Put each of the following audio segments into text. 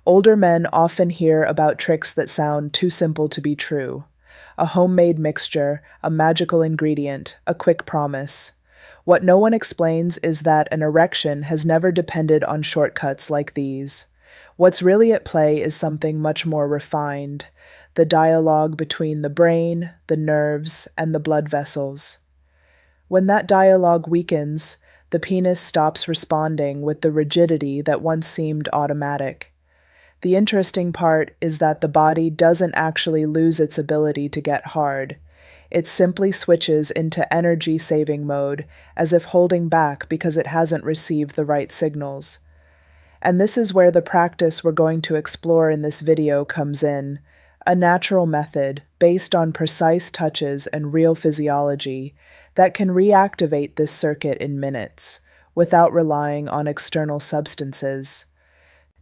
Older men often hear about tricks that sound too simple to be true. A homemade mixture, a magical ingredient, a quick promise. What no one explains is that an erection has never depended on shortcuts like these. What's really at play is something much more refined, the dialogue between the brain, the nerves, and the blood vessels. When that dialogue weakens, the penis stops responding with the rigidity that once seemed automatic. The interesting part is that the body doesn't actually lose its ability to get hard. It simply switches into energy-saving mode, as if holding back because it hasn't received the right signals. And this is where the practice we're going to explore in this video comes in, a natural method based on precise touches and real physiology that can reactivate this circuit in minutes, without relying on external substances.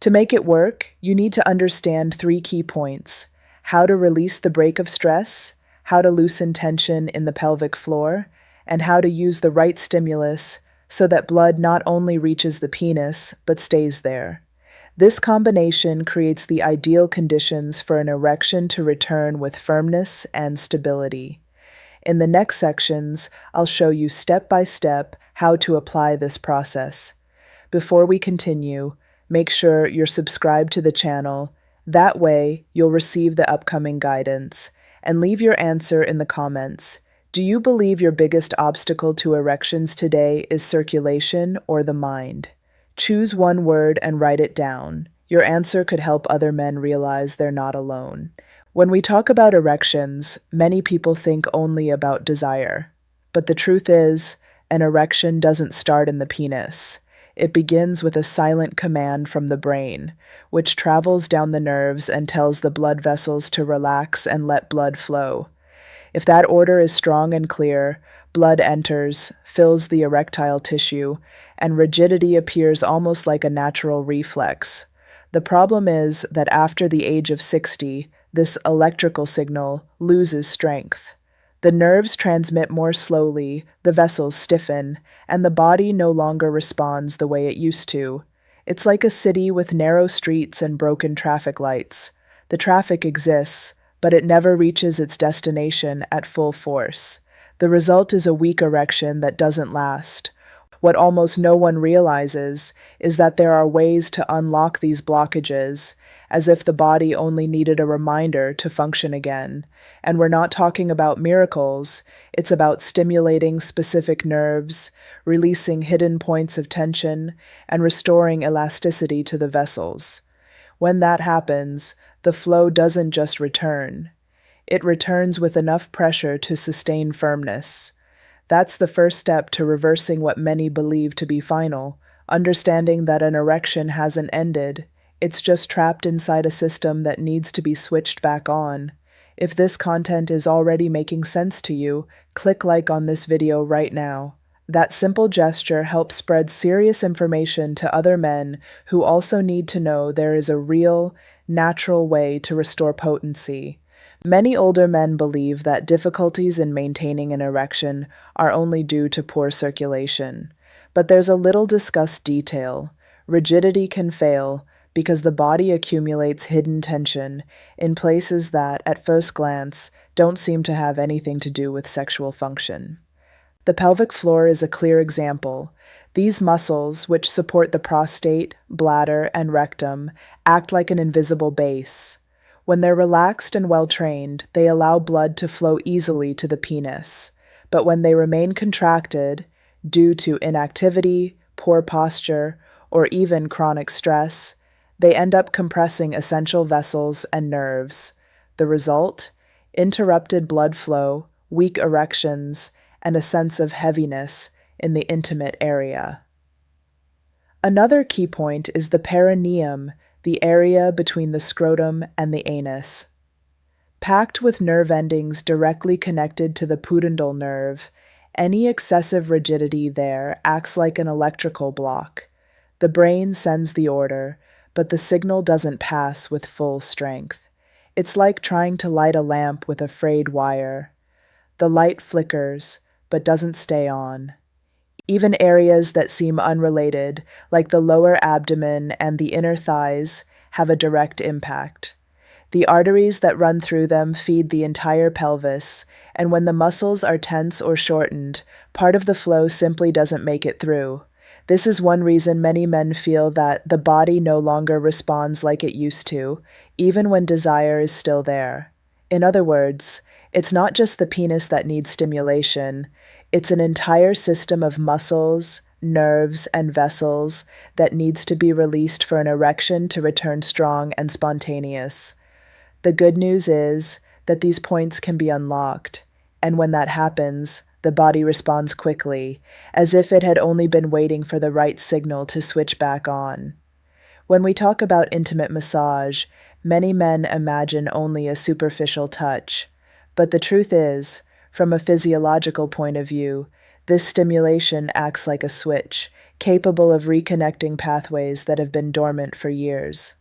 To make it work, you need to understand 3 key points: how to release the brake of stress, how to loosen tension in the pelvic floor, and how to use the right stimulus so that blood not only reaches the penis, but stays there. This combination creates the ideal conditions for an erection to return with firmness and stability. In the next sections, I'll show you step by step how to apply this process. Before we continue, make sure you're subscribed to the channel. That way, you'll receive the upcoming guidance. And leave your answer in the comments. Do you believe your biggest obstacle to erections today is circulation or the mind? Choose one word and write it down. Your answer could help other men realize they're not alone. When we talk about erections, many people think only about desire. But the truth is, an erection doesn't start in the penis. It begins with a silent command from the brain, which travels down the nerves and tells the blood vessels to relax and let blood flow. If that order is strong and clear, blood enters, fills the erectile tissue, and rigidity appears almost like a natural reflex. The problem is that after the age of 60, this electrical signal loses strength. The nerves transmit more slowly, the vessels stiffen, and the body no longer responds the way it used to. It's like a city with narrow streets and broken traffic lights. The traffic exists, but it never reaches its destination at full force. The result is a weak erection that doesn't last. What almost no one realizes is that there are ways to unlock these blockages, as if the body only needed a reminder to function again. And we're not talking about miracles, it's about stimulating specific nerves, releasing hidden points of tension, and restoring elasticity to the vessels. When that happens, the flow doesn't just return. It returns with enough pressure to sustain firmness. That's the first step to reversing what many believe to be final, understanding that an erection hasn't ended. It's just trapped inside a system that needs to be switched back on. If this content is already making sense to you, click like on this video right now. That simple gesture helps spread serious information to other men who also need to know there is a real, natural way to restore potency. Many older men believe that difficulties in maintaining an erection are only due to poor circulation. But there's a little discussed detail. Rigidity can fail because the body accumulates hidden tension in places that, at first glance, don't seem to have anything to do with sexual function. The pelvic floor is a clear example. These muscles, which support the prostate, bladder, and rectum, act like an invisible base. When they're relaxed and well-trained, they allow blood to flow easily to the penis. But when they remain contracted, due to inactivity, poor posture, or even chronic stress, they end up compressing essential vessels and nerves. The result? Interrupted blood flow, weak erections, and a sense of heaviness in the intimate area. Another key point is the perineum, the area between the scrotum and the anus. Packed with nerve endings directly connected to the pudendal nerve, any excessive rigidity there acts like an electrical block. The brain sends the order, but the signal doesn't pass with full strength. It's like trying to light a lamp with a frayed wire. The light flickers, but doesn't stay on. Even areas that seem unrelated, like the lower abdomen and the inner thighs, have a direct impact. The arteries that run through them feed the entire pelvis, and when the muscles are tense or shortened, part of the flow simply doesn't make it through. This is one reason many men feel that the body no longer responds like it used to, even when desire is still there. In other words, it's not just the penis that needs stimulation, it's an entire system of muscles, nerves, and vessels that needs to be released for an erection to return strong and spontaneous. The good news is that these points can be unlocked, and when that happens, the body responds quickly, as if it had only been waiting for the right signal to switch back on. When we talk about intimate massage, many men imagine only a superficial touch, but the truth is, from a physiological point of view, this stimulation acts like a switch, capable of reconnecting pathways that have been dormant for years.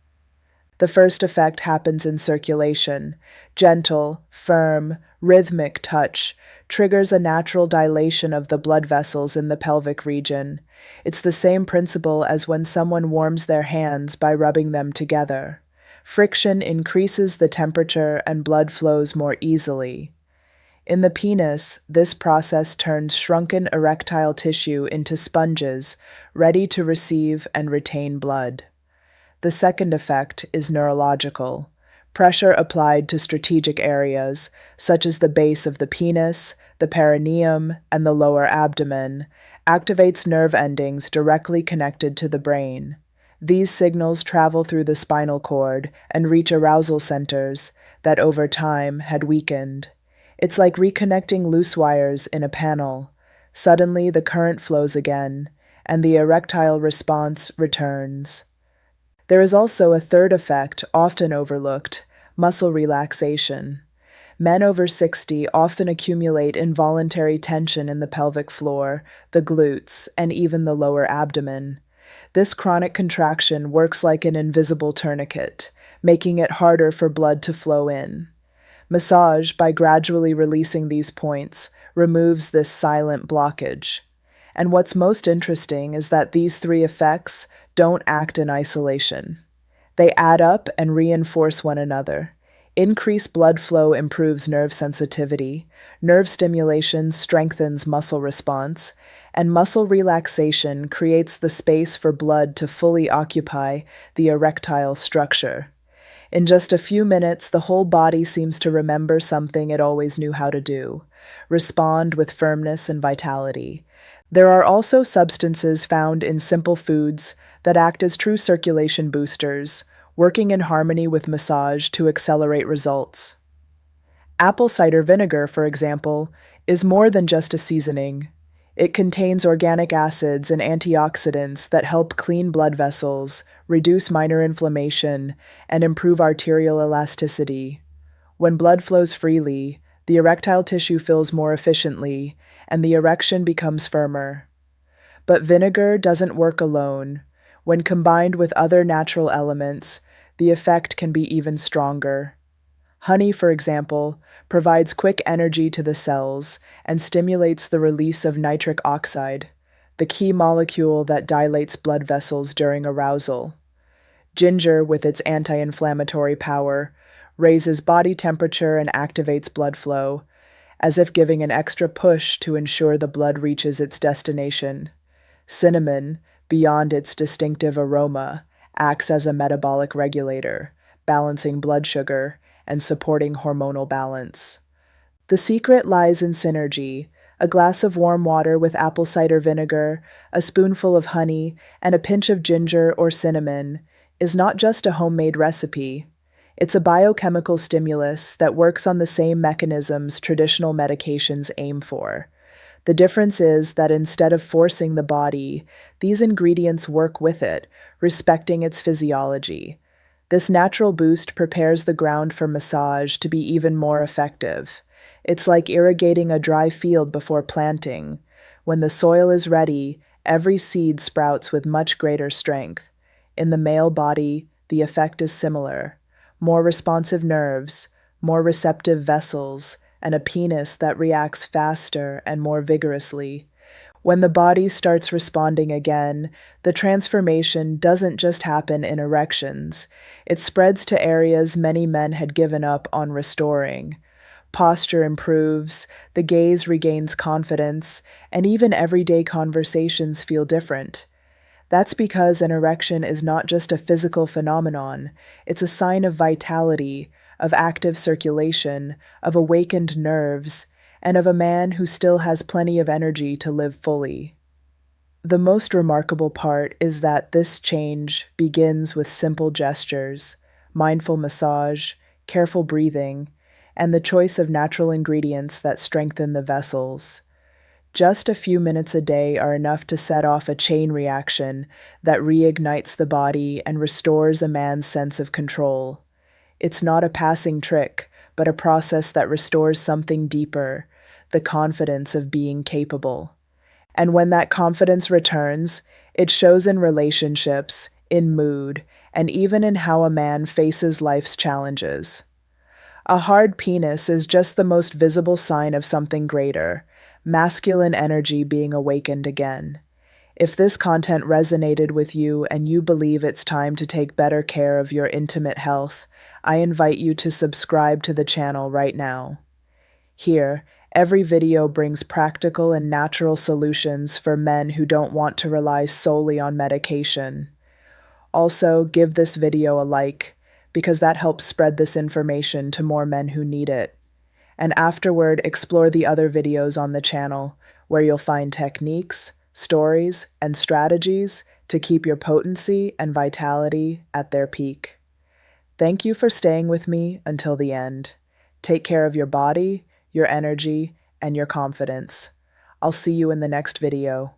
The first effect happens in circulation. Gentle, firm, rhythmic touch triggers a natural dilation of the blood vessels in the pelvic region. It's the same principle as when someone warms their hands by rubbing them together. Friction increases the temperature and blood flows more easily. In the penis, this process turns shrunken erectile tissue into sponges, ready to receive and retain blood. The second effect is neurological. Pressure applied to strategic areas, such as the base of the penis, the perineum, and the lower abdomen, activates nerve endings directly connected to the brain. These signals travel through the spinal cord and reach arousal centers that over time had weakened. It's like reconnecting loose wires in a panel. Suddenly the current flows again, and the erectile response returns. There is also a third effect, often overlooked: muscle relaxation. Men over 60 often accumulate involuntary tension in the pelvic floor, the glutes, and even the lower abdomen. This chronic contraction works like an invisible tourniquet, making it harder for blood to flow in. Massage, by gradually releasing these points, removes this silent blockage. And what's most interesting is that these three effects don't act in isolation. They add up and reinforce one another. Increased blood flow improves nerve sensitivity, nerve stimulation strengthens muscle response, and muscle relaxation creates the space for blood to fully occupy the erectile structure. In just a few minutes, the whole body seems to remember something it always knew how to do: respond with firmness and vitality. There are also substances found in simple foods that act as true circulation boosters, working in harmony with massage to accelerate results. Apple cider vinegar, for example, is more than just a seasoning. It contains organic acids and antioxidants that help clean blood vessels, reduce minor inflammation, and improve arterial elasticity. When blood flows freely, the erectile tissue fills more efficiently, and the erection becomes firmer. But vinegar doesn't work alone. When combined with other natural elements, the effect can be even stronger. Honey, for example, provides quick energy to the cells and stimulates the release of nitric oxide, the key molecule that dilates blood vessels during arousal. Ginger, with its anti-inflammatory power, raises body temperature and activates blood flow, as if giving an extra push to ensure the blood reaches its destination. Cinnamon, beyond its distinctive aroma, acts as a metabolic regulator, balancing blood sugar and supporting hormonal balance. The secret lies in synergy. A glass of warm water with apple cider vinegar, a spoonful of honey, and a pinch of ginger or cinnamon is not just a homemade recipe. It's a biochemical stimulus that works on the same mechanisms traditional medications aim for. The difference is that instead of forcing the body, these ingredients work with it, respecting its physiology. This natural boost prepares the ground for massage to be even more effective. It's like irrigating a dry field before planting. When the soil is ready, every seed sprouts with much greater strength. In the male body, the effect is similar: more responsive nerves, more receptive vessels, and a penis that reacts faster and more vigorously. When the body starts responding again, the transformation doesn't just happen in erections, it spreads to areas many men had given up on restoring. Posture improves, the gaze regains confidence, and even everyday conversations feel different. That's because an erection is not just a physical phenomenon, it's a sign of vitality, of active circulation, of awakened nerves, and of a man who still has plenty of energy to live fully. The most remarkable part is that this change begins with simple gestures, mindful massage, careful breathing, and the choice of natural ingredients that strengthen the vessels. Just a few minutes a day are enough to set off a chain reaction that reignites the body and restores a man's sense of control. It's not a passing trick, but a process that restores something deeper, the confidence of being capable. And when that confidence returns, it shows in relationships, in mood, and even in how a man faces life's challenges. A hard penis is just the most visible sign of something greater, masculine energy being awakened again. If this content resonated with you and you believe it's time to take better care of your intimate health, I invite you to subscribe to the channel right now. Here, every video brings practical and natural solutions for men who don't want to rely solely on medication. Also, give this video a like, because that helps spread this information to more men who need it. And afterward, explore the other videos on the channel, where you'll find techniques, stories, and strategies to keep your potency and vitality at their peak. Thank you for staying with me until the end. Take care of your body, your energy, and your confidence. I'll see you in the next video.